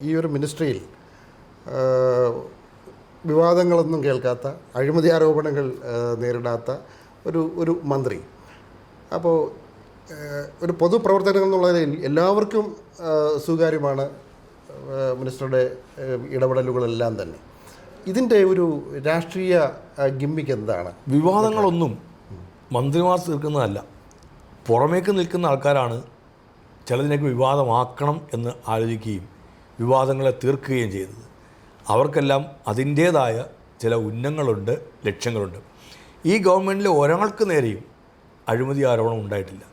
ഈ ഒരു മിനിസ്ട്രിയിൽ വിവാദങ്ങളൊന്നും കേൾക്കാത്ത, അഴിമതി ആരോപണങ്ങൾ നേരിടാത്ത ഒരു മന്ത്രി. അപ്പോൾ ഒരു പൊതുപ്രവർത്തനം എന്നുള്ള നിലയിൽ എല്ലാവർക്കും സ്വീകാര്യമാണ് മിനിസ്റ്ററുടെ ഇടപെടലുകളെല്ലാം തന്നെ. ഇതിൻ്റെ ഒരു രാഷ്ട്രീയ ഗിമ്മിക്ക് എന്താണ്? വിവാദങ്ങളൊന്നും മന്ത്രിമാർ തീർക്കുന്നതല്ല, പുറമേക്ക് നിൽക്കുന്ന ആൾക്കാരാണ് ചിലതിനൊക്കെ വിവാദമാക്കണം എന്ന് ആലോചിക്കുകയും വിവാദങ്ങളെ തീർക്കുകയും ചെയ്തത്. അവർക്കെല്ലാം അതിൻ്റേതായ ചില ഉന്നങ്ങളുണ്ട്, ലക്ഷ്യങ്ങളുണ്ട്. ഈ ഗവൺമെൻറ്റിലെ ഒരാൾക്ക് നേരെയും അഴിമതി ആരോപണം ഉണ്ടായിട്ടില്ല.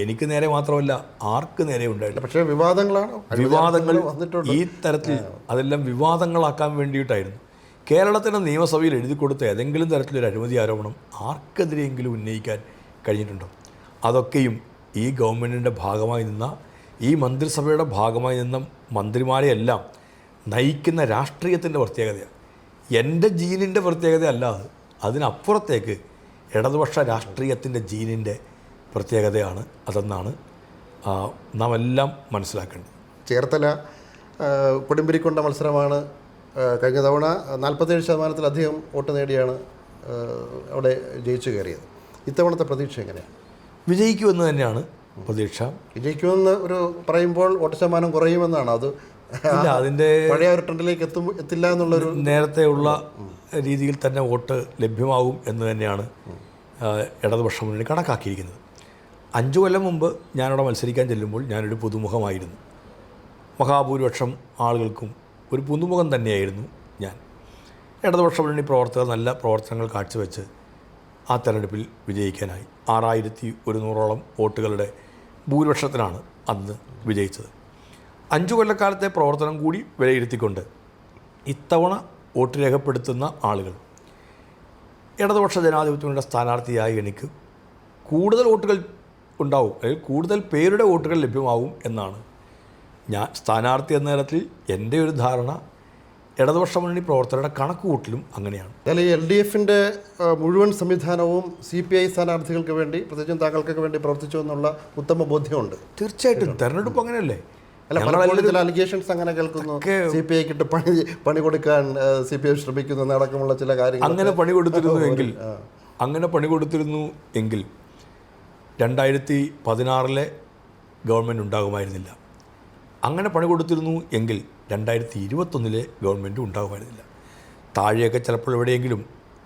എനിക്ക് നേരെ മാത്രമല്ല, ആർക്ക് നേരെ ഉണ്ടായിട്ടില്ല. പക്ഷേ വിവാദങ്ങൾ ഈ തരത്തിൽ അതെല്ലാം വിവാദങ്ങളാക്കാൻ വേണ്ടിയിട്ടായിരുന്നു. കേരളത്തിൻ്റെ നിയമസഭയിൽ എഴുതി കൊടുത്ത ഏതെങ്കിലും തരത്തിലൊരു അഴിമതി ആരോപണം ആർക്കെതിരെയെങ്കിലും ഉന്നയിക്കാൻ കഴിഞ്ഞിട്ടുണ്ടോ? അതൊക്കെയും ഈ ഗവൺമെൻറ്റിൻ്റെ ഭാഗമായി നിന്ന, ഈ മന്ത്രിസഭയുടെ ഭാഗമായി നിന്ന മന്ത്രിമാരെയെല്ലാം നയിക്കുന്ന രാഷ്ട്രീയത്തിൻ്റെ പ്രത്യേകതയാണ്. എൻ്റെ ജീനിൻ്റെ പ്രത്യേകത അല്ലാതെ അതിനപ്പുറത്തേക്ക് ഇടതുപക്ഷ രാഷ്ട്രീയത്തിൻ്റെ ജീനിൻ്റെ പ്രത്യേകതയാണ് അതെന്നാണ് നാം എല്ലാം മനസ്സിലാക്കേണ്ടത്. ചേർത്തല കൊടുമ്പിരിക്കൊണ്ട മത്സരമാണ്. കഴിഞ്ഞ തവണ 47% വോട്ട് നേടിയാണ് അവിടെ ജയിച്ചു കയറിയത്. ഇത്തവണത്തെ പ്രതീക്ഷ എങ്ങനെയാണ്? വിജയിക്കുമെന്ന് തന്നെയാണ് പ്രതീക്ഷ. വിജയിക്കുമെന്ന് പറയുമ്പോൾ വോട്ട് ശതമാനം കുറയുമെന്നാണ്. അത് അതിൻ്റെ പഴയ ഒരു ട്രെൻഡിലേക്ക് എത്തില്ല എന്നുള്ളൊരു നേരത്തെയുള്ള രീതിയിൽ തന്നെ വോട്ട് ലഭ്യമാകും എന്ന് തന്നെയാണ് ഇടതുപക്ഷ മുന്നണി കണക്കാക്കിയിരിക്കുന്നത്. 5 കൊല്ലം മുമ്പ് ഞാനവിടെ മത്സരിക്കാൻ ചെല്ലുമ്പോൾ ഞാനൊരു പുതുമുഖമായിരുന്നു. മഹാഭൂരിപക്ഷം ആളുകൾക്കും ഒരു പുതുമുഖം തന്നെയായിരുന്നു ഞാൻ. ഇടതുപക്ഷ മുന്നണി പ്രവർത്തകർ നല്ല പ്രവർത്തനങ്ങൾ കാഴ്ചവെച്ച് ആ തെരഞ്ഞെടുപ്പിൽ വിജയിക്കാനായി. 6100ഓളം വോട്ടുകളുടെ ഭൂരിപക്ഷത്തിനാണ് അന്ന് വിജയിച്ചത്. 5 കൊല്ലക്കാലത്തെ പ്രവർത്തനം കൂടി വിലയിരുത്തിക്കൊണ്ട് ഇത്തവണ വോട്ട് രേഖപ്പെടുത്തുന്ന ആളുകൾ ഇടതുപക്ഷ ജനാധിപത്യത്തിൻ്റെ സ്ഥാനാർത്ഥിയായി എനിക്ക് കൂടുതൽ വോട്ടുകൾ ഉണ്ടാവും, അല്ലെങ്കിൽ കൂടുതൽ പേരുടെ വോട്ടുകൾ ലഭ്യമാവും എന്നാണ് ഞാൻ സ്ഥാനാർത്ഥി എന്ന തരത്തിൽ എൻ്റെ ഒരു ധാരണ. ഇടതുപക്ഷ മുന്നണി പ്രവർത്തകരുടെ കണക്കുകൂട്ടലും അങ്ങനെയാണ്. അതായത് ഈ LDFൻ്റെ മുഴുവൻ സംവിധാനവും CPI സ്ഥാനാർത്ഥികൾക്ക് വേണ്ടി, പ്രത്യേകിച്ചും താങ്കൾക്കൊക്കെ വേണ്ടി പ്രവർത്തിച്ചു എന്നുള്ള ഉത്തമ ബോധ്യമുണ്ട്. തീർച്ചയായിട്ടും തെരഞ്ഞെടുപ്പ് അങ്ങനെയല്ലേ. അല്ല, പലപ്പോഴും ചില അലിഗേഷൻസ് അങ്ങനെ കേൾക്കുന്നു. CPIക്കിട്ട് പണി കൊടുക്കാൻ CPI ശ്രമിക്കുന്നു എന്നടക്കമുള്ള ചില കാര്യങ്ങൾ. അങ്ങനെ പണി കൊടുത്തിരുന്നു എങ്കിൽ 2016 ഗവൺമെൻറ് ഉണ്ടാകുമായിരുന്നില്ല. അങ്ങനെ പണി കൊടുത്തിരുന്നു എങ്കിൽ 2021 ഗവൺമെൻറ് ഉണ്ടാകുമായിരുന്നില്ല. താഴെയൊക്കെ ചിലപ്പോൾ എവിടെയെങ്കിലും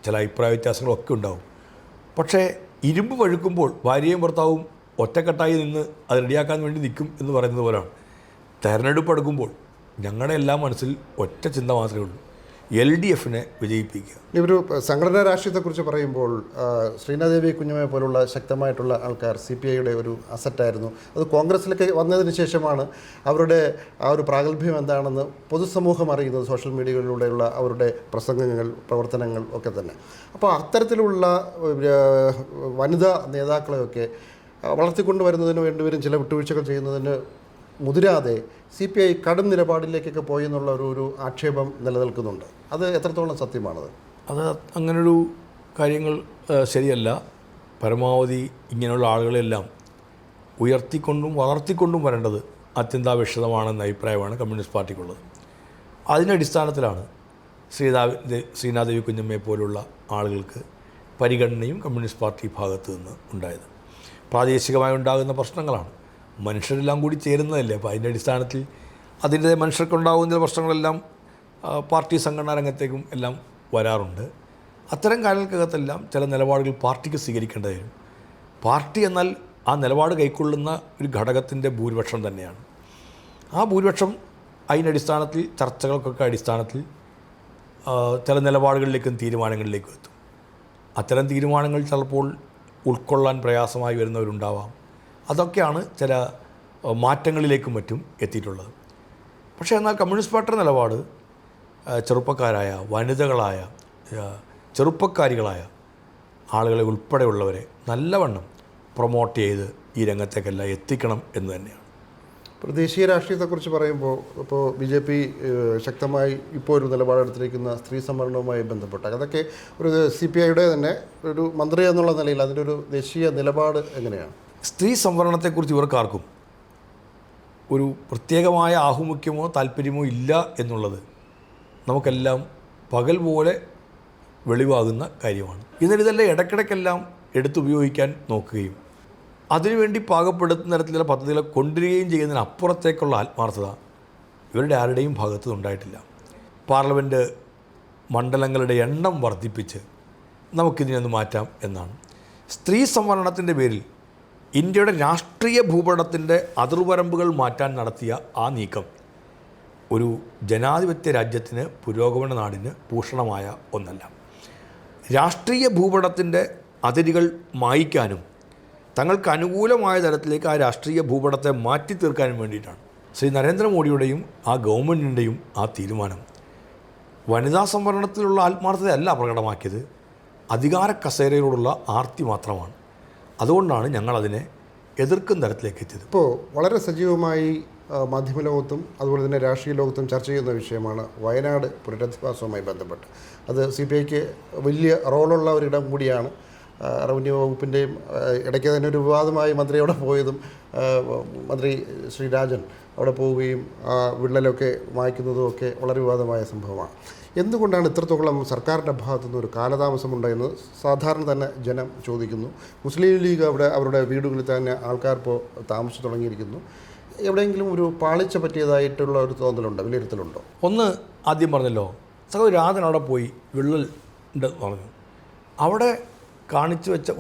ചില അഭിപ്രായ വ്യത്യാസങ്ങളൊക്കെ ഉണ്ടാവും. പക്ഷേ ഇരുമ്പ് വഴുക്കുമ്പോൾ ഭാര്യയും ഭർത്താവും ഒറ്റക്കെട്ടായി നിന്ന് അത് റെഡിയാക്കാൻ വേണ്ടി നിൽക്കും എന്ന് പറയുന്നത് പോലെയാണ്. തെരഞ്ഞെടുപ്പ് എടുക്കുമ്പോൾ ഞങ്ങളുടെ എല്ലാ മനസ്സിൽ ഒറ്റ ചിന്ത മാത്രമേ ഉള്ളൂ, LDFനെ വിജയിപ്പിക്കുക. ഒരു സംഘടനാ രാഷ്ട്രീയത്തെക്കുറിച്ച് പറയുമ്പോൾ ശ്രീനാദേവി കുഞ്ഞമ്മയെ പോലുള്ള ശക്തമായിട്ടുള്ള ആൾക്കാർ CPIയുടെ ഒരു അസറ്റായിരുന്നു. അത് കോൺഗ്രസ്സിലേക്ക് വന്നതിന് ശേഷമാണ് അവരുടെ ആ ഒരു പ്രാഗൽഭ്യം എന്താണെന്ന് പൊതുസമൂഹം അറിയുന്നത്, സോഷ്യൽ മീഡിയകളിലൂടെയുള്ള അവരുടെ പ്രസംഗങ്ങൾ, പ്രവർത്തനങ്ങൾ ഒക്കെ തന്നെ. അപ്പോൾ അത്തരത്തിലുള്ള വനിതാ നേതാക്കളെയൊക്കെ വളർത്തിക്കൊണ്ടുവരുന്നതിന് വേണ്ടിവരും ചില വിട്ടുവീഴ്ചകൾ ചെയ്യുന്നതിന് മുതിരാതെ CPI കടും നിലപാടിലേക്കൊക്കെ പോയി എന്നുള്ള ഒരു ആക്ഷേപം നിലനിൽക്കുന്നുണ്ട്. അത് എത്രത്തോളം സത്യമാണത്? അത് അങ്ങനൊരു കാര്യങ്ങൾ ശരിയല്ല. പരമാവധി ഇങ്ങനെയുള്ള ആളുകളെല്ലാം ഉയർത്തിക്കൊണ്ടും വളർത്തിക്കൊണ്ടും വരേണ്ടത് അത്യന്താപേക്ഷിതമാണെന്ന അഭിപ്രായമാണ് കമ്മ്യൂണിസ്റ്റ് പാർട്ടിക്കുള്ളത്. അതിൻ്റെ അടിസ്ഥാനത്തിലാണ് ശ്രീനാദേവി കുഞ്ഞമ്മയെ പോലുള്ള ആളുകൾക്ക് പരിഗണനയും കമ്മ്യൂണിസ്റ്റ് പാർട്ടി ഭാഗത്തു നിന്ന് ഉണ്ടായത്. പ്രാദേശികമായി ഉണ്ടാകുന്ന പ്രശ്നങ്ങളാണ്, മനുഷ്യരെല്ലാം കൂടി ചേരുന്നതല്ലേ. അപ്പോൾ അതിൻ്റെ അടിസ്ഥാനത്തിൽ അതിൻ്റെ മനുഷ്യർക്കുണ്ടാകുന്ന പ്രശ്നങ്ങളെല്ലാം പാർട്ടി സംഘടനാ രംഗത്തേക്കും എല്ലാം വരാറുണ്ട്. അത്തരം കാര്യങ്ങൾക്കകത്തെല്ലാം ചില നിലപാടുകൾ പാർട്ടിക്ക് സ്വീകരിക്കേണ്ടി വരും. പാർട്ടി എന്നാൽ ആ നിലപാട് കൈക്കൊള്ളുന്ന ഒരു ഘടകത്തിൻ്റെ ഭൂരിപക്ഷം തന്നെയാണ്. ആ ഭൂരിപക്ഷം അതിൻ്റെ അടിസ്ഥാനത്തിൽ ചർച്ചകൾക്കൊക്കെ അടിസ്ഥാനത്തിൽ ചില നിലപാടുകളിലേക്കും തീരുമാനങ്ങളിലേക്കും എത്തും. അത്തരം തീരുമാനങ്ങൾ ചിലപ്പോൾ ഉൾക്കൊള്ളാൻ പ്രയാസമായി വരുന്നവരുണ്ടാവാം. അതൊക്കെയാണ് ചില മാറ്റങ്ങളിലേക്കും മറ്റും എത്തിയിട്ടുള്ളത്. പക്ഷേ എന്നാൽ കമ്മ്യൂണിസ്റ്റ് പാർട്ടിയുടെ നിലപാട് ചെറുപ്പക്കാരായ, വനിതകളായ, ചെറുപ്പക്കാരികളായ ആളുകളെ ഉൾപ്പെടെയുള്ളവരെ നല്ലവണ്ണം പ്രൊമോട്ട് ചെയ്ത് ഈ രംഗത്തേക്കെല്ലാം എത്തിക്കണം എന്ന് തന്നെയാണ്. ദേശീയ രാഷ്ട്രീയത്തെക്കുറിച്ച് പറയുമ്പോൾ ഇപ്പോൾ BJP ശക്തമായി ഇപ്പോൾ ഒരു നിലപാടെടുത്തിരിക്കുന്ന സ്ത്രീ സംവരണവുമായി ബന്ധപ്പെട്ട അതൊക്കെ ഒരു CPIയുടെ തന്നെ ഒരു മന്ത്രി എന്നുള്ള നിലയിൽ അതിൻ്റെ ഒരു ദേശീയ നിലപാട് എങ്ങനെയാണ്? സ്ത്രീ സംവരണത്തെക്കുറിച്ച് ഇവർക്കാർക്കും ഒരു പ്രത്യേകമായ ആഭിമുഖ്യമോ താല്പര്യമോ ഇല്ല എന്നുള്ളത് നമുക്കെല്ലാം പകൽ പോലെ വെളിവാകുന്ന കാര്യമാണ്. എന്നാൽ ഇതെല്ലാം ഇടയ്ക്കിടയ്ക്കെല്ലാം എടുത്തുപയോഗിക്കാൻ നോക്കുകയും അതിനുവേണ്ടി പാകപ്പെടുത്തുന്ന തരത്തിലുള്ള പദ്ധതികളെ കൊണ്ടുവരികയും ചെയ്യുന്നതിനപ്പുറത്തേക്കുള്ള ആത്മാർത്ഥത ഇവരുടെ ആരുടെയും ഭാഗത്ത് ഉണ്ടായിട്ടില്ല. പാർലമെൻറ്റ് മണ്ഡലങ്ങളുടെ എണ്ണം വർദ്ധിപ്പിച്ച് നമുക്കിതിനൊന്ന് മാറ്റാം എന്നാണ്. സ്ത്രീ സംവരണത്തിൻ്റെ പേരിൽ ഇന്ത്യയുടെ രാഷ്ട്രീയ ഭൂപടത്തിൻ്റെ അതിർവരമ്പുകൾ മാറ്റാൻ നടത്തിയ ആ നീക്കം ഒരു ജനാധിപത്യ രാജ്യത്തിന്, പുരോഗമന നാടിന് ഭൂഷണമായ ഒന്നല്ല. രാഷ്ട്രീയ ഭൂപടത്തിൻ്റെ അതിരുകൾ മായ്ക്കാനും തങ്ങൾക്ക് അനുകൂലമായ തരത്തിലേക്ക് ആ രാഷ്ട്രീയ ഭൂപടത്തെ മാറ്റി തീർക്കാനും വേണ്ടിയിട്ടാണ് ശ്രീ നരേന്ദ്രമോദിയുടെയും ആ ഗവൺമെൻറ്റിൻ്റെയും ആ തീരുമാനം. വനിതാ സംവരണത്തിലുള്ള ആത്മാർത്ഥതയല്ല പ്രകടമാക്കിയത്, അധികാര കസേരയോടുള്ള ആർത്തി മാത്രമാണ്. അതുകൊണ്ടാണ് ഞങ്ങളതിനെ എതിർക്കുന്ന തരത്തിലേക്ക് എത്തിയത്. ഇപ്പോൾ വളരെ സജീവമായി മാധ്യമലോകത്തും അതുപോലെ തന്നെ രാഷ്ട്രീയ ലോകത്തും ചർച്ച ചെയ്യുന്ന വിഷയമാണ് വയനാട് പുനരധിവാസവുമായി ബന്ധപ്പെട്ട്. അത് CPIക്ക് വലിയ റോളുള്ള ഒരിടം കൂടിയാണ്. റവന്യൂ വകുപ്പിൻ്റെയും ഇടയ്ക്ക് തന്നെ ഒരു വിവാദമായി മന്ത്രി അവിടെ പോയതും, മന്ത്രി ശ്രീ രാജൻ അവിടെ പോവുകയും വിള്ളലൊക്കെ മായ്ക്കുന്നതും ഒക്കെ വളരെ വിവാദമായ സംഭവമാണ്. എന്തുകൊണ്ടാണ് ഇത്രത്തോളം സർക്കാരിൻ്റെ ഭാഗത്തുനിന്ന് ഒരു കാലതാമസമുണ്ടായെന്ന് സാധാരണ തന്നെ ജനം ചോദിക്കുന്നു. മുസ്ലിം ലീഗ് അവരുടെ വീടുകളിൽ തന്നെ ആൾക്കാർ ഇപ്പോൾ താമസിച്ചു തുടങ്ങിയിരിക്കുന്നു. എവിടെയെങ്കിലും ഒരു പാളിച്ച പറ്റിയതായിട്ടുള്ള ഒരു തോന്നലുണ്ടോ, വിലയിരുത്തലുണ്ടോ? ഒന്ന് ആദ്യം പറഞ്ഞല്ലോ, സഹോദരൻ രാജൻ അവിടെ പോയി വിള്ളൽ ഉണ്ട് പറഞ്ഞു. അവിടെ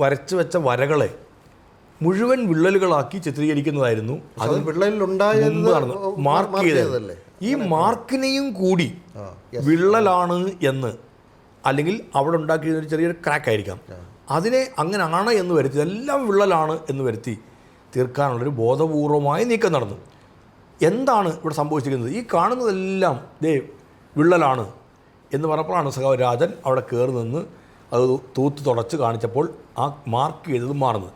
വരച്ചു വെച്ച വരകളെ മുഴുവൻ വിള്ളലുകളാക്കി ചിത്രീകരിക്കുന്നതായിരുന്നു. അത് മാർക്ക് ചെയ്തതല്ലേ. ഈ മാർക്കിനെയും കൂടി വിള്ളലാണ് എന്ന്, അല്ലെങ്കിൽ അവിടെ ഉണ്ടാക്കിയ ഒരു ചെറിയൊരു ക്രാക്ക് ആയിരിക്കാം, അതിനെ അങ്ങനെയാണ് എന്ന് വരുത്തി, എല്ലാം വിള്ളലാണ് എന്ന് വരുത്തി തീർക്കാനുള്ളൊരു ബോധപൂർവമായ നീക്കം നടന്നു. എന്താണ് ഇവിടെ സംഭവിച്ചിരിക്കുന്നത്? ഈ കാണുന്നതെല്ലാം വിള്ളലാണ് എന്ന് പറഞ്ഞപ്പോഴാണ് സഖാവ് രാജൻ അവിടെ കയറി നിന്ന് അത് തൂത്ത് തുടച്ച് കാണിച്ചപ്പോൾ ആ മാർക്ക് ചെയ്തത് മാറുന്നത്.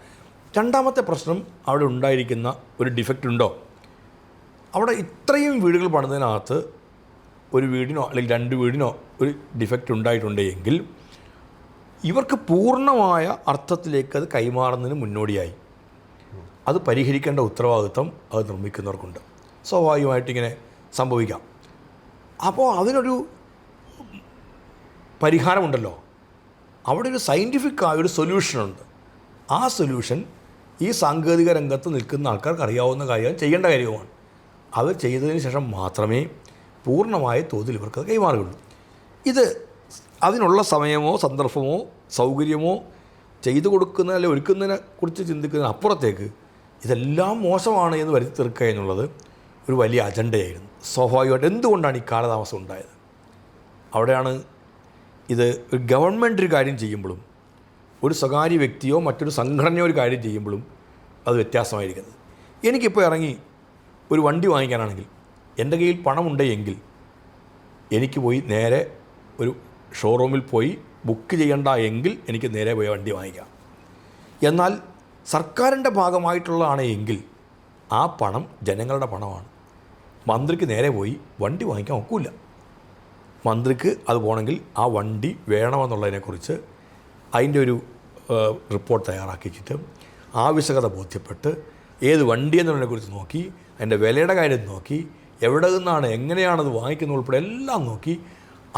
രണ്ടാമത്തെ പ്രശ്നം, അവിടെ ഉണ്ടായിരിക്കുന്ന ഒരു ഡിഫക്റ്റ് ഉണ്ടോ? അവിടെ ഇത്രയും വീടുകൾ പണിതതിനകത്ത് ഒരു വീടിനോ അല്ലെങ്കിൽ 2 വീടിനോ ഒരു ഡിഫക്റ്റ് ഉണ്ടായിട്ടുണ്ടെങ്കിൽ ഇവർക്ക് പൂർണ്ണമായ അർത്ഥത്തിലേക്ക് അത് കൈമാറുന്നതിന് മുന്നോടിയായി അത് പരിഹരിക്കേണ്ട ഉത്തരവാദിത്വം അത് നിർമ്മിക്കുന്നവർക്കുണ്ട്. സ്വാഭാവികമായിട്ടിങ്ങനെ സംഭവിക്കാം. അപ്പോൾ അതിനൊരു പരിഹാരമുണ്ടല്ലോ, അവിടെ ഒരു സയൻറ്റിഫിക് ആയൊരു സൊല്യൂഷനുണ്ട്. ആ സൊല്യൂഷൻ ഈ സാങ്കേതിക രംഗത്ത് നിൽക്കുന്ന ആൾക്കാർക്ക് അറിയാവുന്ന കാര്യം, ചെയ്യേണ്ട കാര്യവുമാണ്. അത് ചെയ്തതിന് ശേഷം മാത്രമേ പൂർണ്ണമായ തോതിൽ ഇവർക്ക് കൈമാറുകയുള്ളൂ. ഇത് അതിനുള്ള സമയമോ സന്ദർഭമോ സൗകര്യമോ ചെയ്തു കൊടുക്കുന്ന അല്ലെങ്കിൽ ഒരുക്കുന്നതിനെ കുറിച്ച് ചിന്തിക്കുന്നതിന് അപ്പുറത്തേക്ക് ഇതെല്ലാം മോശമാണ് എന്ന് വരുത്തി തീർക്കുക എന്നുള്ളത് ഒരു വലിയ അജണ്ടയായിരുന്നു. സ്വാഭാവികമായിട്ട് എന്തുകൊണ്ടാണ് ഈ കാലതാമസം ഉണ്ടായത്? അവിടെയാണ് ഇത് ഒരു ഗവൺമെൻറ് ഒരു കാര്യം ചെയ്യുമ്പോഴും ഒരു സ്വകാര്യ വ്യക്തിയോ മറ്റൊരു സംഘടനയോ ഒരു കാര്യം ചെയ്യുമ്പോഴും അത് വ്യത്യാസമായിരിക്കുന്നത്. എനിക്കിപ്പോൾ ഇറങ്ങി ഒരു വണ്ടി വാങ്ങിക്കാനാണെങ്കിൽ എൻ്റെ കയ്യിൽ പണമുണ്ടെങ്കിൽ എനിക്ക് പോയി നേരെ ഒരു ഷോറൂമിൽ പോയി ബുക്ക് ചെയ്യേണ്ട എങ്കിൽ എനിക്ക് നേരെ പോയി വണ്ടി വാങ്ങിക്കാം. എന്നാൽ സർക്കാരിൻ്റെ ഭാഗമായിട്ടുള്ളതാണ് എങ്കിൽ ആ പണം ജനങ്ങളുടെ പണമാണ്. മന്ത്രിക്ക് നേരെ പോയി വണ്ടി വാങ്ങിക്കാൻ ഒക്കില്ല. മന്ത്രിക്ക് അത് പോകണമെങ്കിൽ ആ വണ്ടി വേണമെന്നുള്ളതിനെക്കുറിച്ച് അതിൻ്റെ ഒരു റിപ്പോർട്ട് തയ്യാറാക്കിച്ചിട്ട് ആവശ്യകത ബോധ്യപ്പെട്ട് ഏത് വണ്ടി എന്നുള്ളതിനെക്കുറിച്ച് നോക്കി, അതിൻ്റെ വിലയുടെ കാര്യം നോക്കി, എവിടെ നിന്നാണ് എങ്ങനെയാണത് വാങ്ങിക്കുന്നത് ഉൾപ്പെടെ എല്ലാം നോക്കി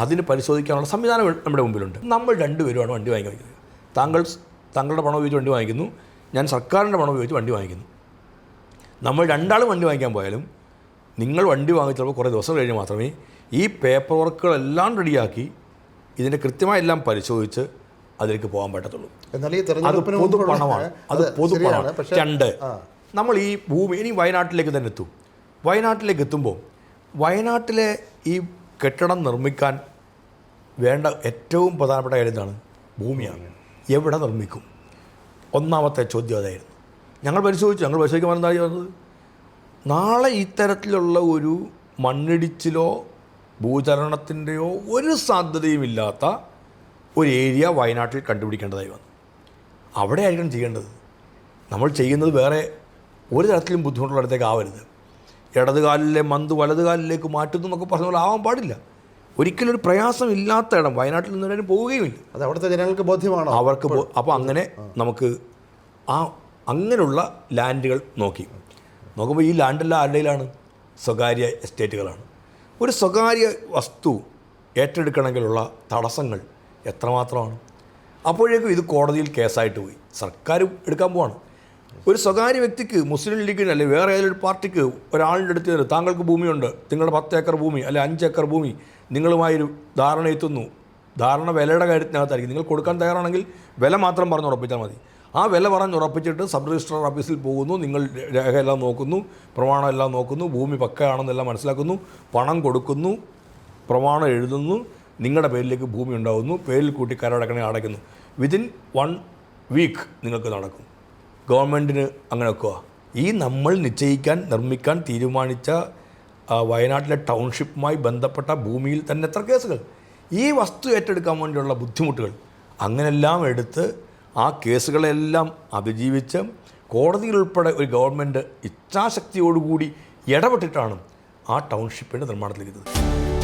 അതിന് പരിശോധിക്കാനുള്ള സംവിധാനം നമ്മുടെ മുമ്പിലുണ്ട്. നമ്മൾ 2 പേരുമാണ് വണ്ടി വാങ്ങിക്കുന്നത്. താങ്കളുടെ പണം ഉപയോഗിച്ച് വണ്ടി വാങ്ങിക്കുന്നു, ഞാൻ സർക്കാരിൻ്റെ പണം ഉപയോഗിച്ച് വണ്ടി വാങ്ങിക്കുന്നു. നമ്മൾ 2 ആളും വണ്ടി വാങ്ങിക്കാൻ പോയാലും നിങ്ങൾ വണ്ടി വാങ്ങിച്ചപ്പോൾ കുറേ ദിവസം കഴിഞ്ഞ് മാത്രമേ ഈ പേപ്പർ വർക്കുകളെല്ലാം റെഡിയാക്കി ഇതിൻ്റെ കൃത്യമായി എല്ലാം പരിശോധിച്ച് അതിലേക്ക് പോകാൻ പറ്റത്തുള്ളൂ. അത് പൊതുപണമാണ്. അത് പൊതുപണമാണ്. 2, നമ്മൾ ഈ ഭൂമി ഇനി വയനാട്ടിലേക്ക് തന്നെ എത്തും. വയനാട്ടിലേക്ക് എത്തുമ്പോൾ വയനാട്ടിലെ ഈ കെട്ടിടം നിർമ്മിക്കാൻ വേണ്ട ഏറ്റവും പ്രധാനപ്പെട്ട കാര്യം എന്താണ്? ഭൂമിയാണ്. എവിടെ നിർമ്മിക്കും? ഒന്നാമത്തെ ചോദ്യം അതായിരുന്നു. ഞങ്ങൾ പരിശോധിക്കുമ്പോൾ എന്തായി വന്നത്? നാളെ ഇത്തരത്തിലുള്ള ഒരു മണ്ണിടിച്ചിലോ ഭൂചലനത്തിൻ്റെയോ ഒരു സാധ്യതയുമില്ലാത്ത ഒരു ഏരിയ വയനാട്ടിൽ കണ്ടുപിടിക്കേണ്ടതായി വന്നു. അവിടെ ആയിരിക്കണം ചെയ്യേണ്ടത്. നമ്മൾ ചെയ്യുന്നത് വേറെ ഒരു തരത്തിലും ബുദ്ധിമുട്ടുള്ളിടത്തേക്ക് ആവരുത്. ഇടതുകാലിലെ മന്ത് വലതുകാലിലേക്ക് മാറ്റുന്നു എന്നൊക്കെ പറഞ്ഞ പോലെ ആവാൻ പാടില്ല. ഒരിക്കലും ഒരു പ്രയാസം ഇല്ലാത്ത ഇടം വയനാട്ടിൽ നിന്ന് പോവുകയുമില്ല. അത് അവിടുത്തെ ജനങ്ങൾക്ക് ബോധ്യമാണ്. അപ്പോൾ അങ്ങനെ നമുക്ക് അങ്ങനെയുള്ള ലാൻഡുകൾ നോക്കി. നോക്കുമ്പോൾ ഈ ലാൻഡെല്ലാം ആരുടെയിലാണ്? സ്വകാര്യ എസ്റ്റേറ്റുകളാണ്. ഒരു സ്വകാര്യ വസ്തു ഏറ്റെടുക്കണമെങ്കിലുള്ള തടസ്സങ്ങൾ എത്രമാത്രമാണ്? അപ്പോഴേക്കും ഇത് കോടതിയിൽ കേസായിട്ട് പോയി, സർക്കാർ എടുക്കാൻ പോവാണ്. ഒരു സ്വകാര്യ വ്യക്തിക്ക്, മുസ്ലിം ലീഗിന് അല്ലെങ്കിൽ വേറെ ഏതൊരു പാർട്ടിക്ക് ഒരാളുടെ അടുത്ത് തരും, താങ്കൾക്ക് ഭൂമിയുണ്ട്, നിങ്ങളുടെ 10 ഏക്കർ ഭൂമി അല്ലെ 5 ഏക്കർ ഭൂമി നിങ്ങളുമായൊരു ധാരണ എത്തുന്നു. ധാരണ വിലയുടെ കാര്യത്തിനകത്തായിരിക്കും. നിങ്ങൾ കൊടുക്കാൻ തയ്യാറാണെങ്കിൽ വില മാത്രം പറഞ്ഞ് ഉറപ്പിച്ചാൽ മതി. ആ വില പറഞ്ഞ് ഉറപ്പിച്ചിട്ട് സബ് രജിസ്ട്രാർ ഓഫീസിൽ പോകുന്നു, നിങ്ങൾ രേഖയെല്ലാം നോക്കുന്നു, പ്രമാണം എല്ലാം നോക്കുന്നു, ഭൂമി പക്കയാണെന്നെല്ലാം മനസ്സിലാക്കുന്നു, പണം കൊടുക്കുന്നു, പ്രമാണം എഴുതുന്നു, നിങ്ങളുടെ പേരിലേക്ക് ഭൂമി ഉണ്ടാകുന്നു, പേരിൽ കൂട്ടി കരമടക്കണേ അടയ്ക്കുന്നു. വിതിൻ 1 വീക്ക് നിങ്ങൾക്ക് നടക്കും. ഗവൺമെൻറ്റിന് അങ്ങനെ വെക്കുക. ഈ നമ്മൾ നിശ്ചയിക്കാൻ നിർമ്മിക്കാൻ തീരുമാനിച്ച വയനാട്ടിലെ ടൗൺഷിപ്പുമായി ബന്ധപ്പെട്ട ഭൂമിയിൽ തന്നെ എത്ര കേസുകൾ, ഈ വസ്തു ഏറ്റെടുക്കാൻ വേണ്ടിയുള്ള ബുദ്ധിമുട്ടുകൾ, അങ്ങനെല്ലാം എടുത്ത് ആ കേസുകളെല്ലാം അതിജീവിച്ച് കോടതിയിലുൾപ്പെടെ ഒരു ഗവൺമെൻറ് ഇച്ഛാശക്തിയോടുകൂടി ഇടപെട്ടിട്ടാണ് ആ ടൗൺഷിപ്പിൻ്റെ നിർമ്മാണത്തിലേക്ക് എത്തുന്നത്.